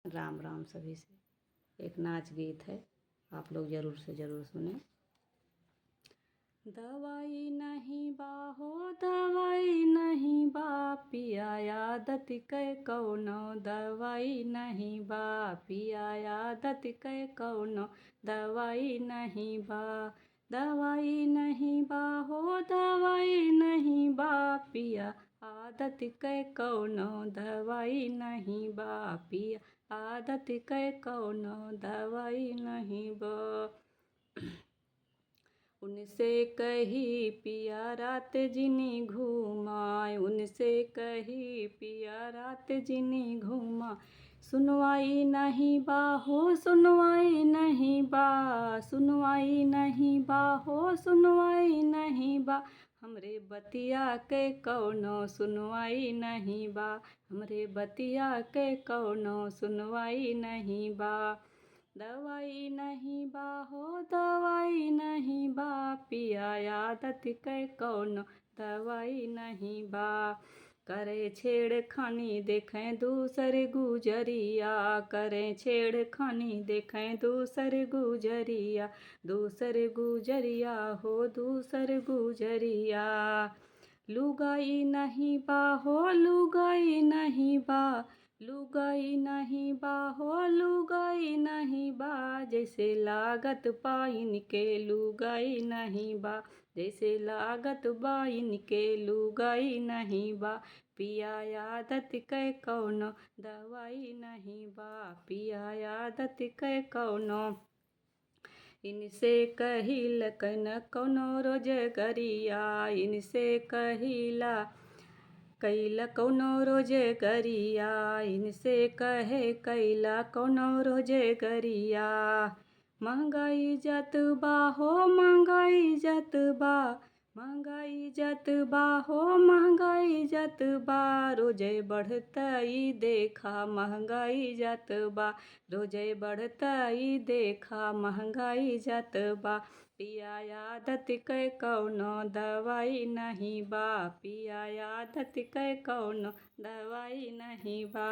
राम राम सभी से। एक नाच गीत है, आप लोग ज़रूर से ज़रूर सुने। दवाई नहीं बा हो दवाई नहीं बा, पिया आदत कै कौनो दवाई नहीं बा, पिया आदत कै कौनो दवाई नहीं बा। दवाई नहीं बा हो दवाई नहीं बा, पिया आदत कै कौनो दवाई नहीं बा, पिया आदत कै कौनो दवाई नहीं बा। उनसे कही पिया रात जिनी घूमाए, उनसे कही पिया रात जिनी घूमा, सुनवाई नहीं बा हो सुनवाई नहीं बा, सुनवाई नहीं बा हो सुनवाई नहीं बा। हमरे बतिया के कौनो सुनवाई नहीं बा, हमरे बतिया के कौनो सुनवाई नहीं बा। दवाई नहीं बा हो दवाई नहीं बा, पिया आदत कै कौनो दवाई नहीं बा। करे छेड़खानी देखें दूसर गुजरिया, करें छेड़खानी देखें दूसर गुजरिया, दूसर गुजरिया हो दूसर गुजरिया। लुगाई नहीं बा हो लुगाई नहीं बा, लुगाई नहीं बा हो लुगाई नहीं बा, जैसे लागत पाइन के लुगाई नहीं बा, जैसे लागत बाइन के लुगाई नहीं बा। पिया आदत कै कौनो दवाई नहीं बा, पिया आदत कै कौनो। इनसे कहिल कन कौनो रोजगरिया, इनसे कहिला कैला कौनो रोजगरिया, इनसे कहे कैला कौनो रोजगरिया। महंगाई जात बा हो महंगाई जात बा, महंगाई जात बा हो महंगाई जात बा, रोजे बढ़तई देखा महंगाई जात बा, रोजे बढ़तई देखा महंगाई जात बा। पिया आदत कै कौनो दवाई नहीं बा, पिया आदत कै कौनो दवाई नहीं बा।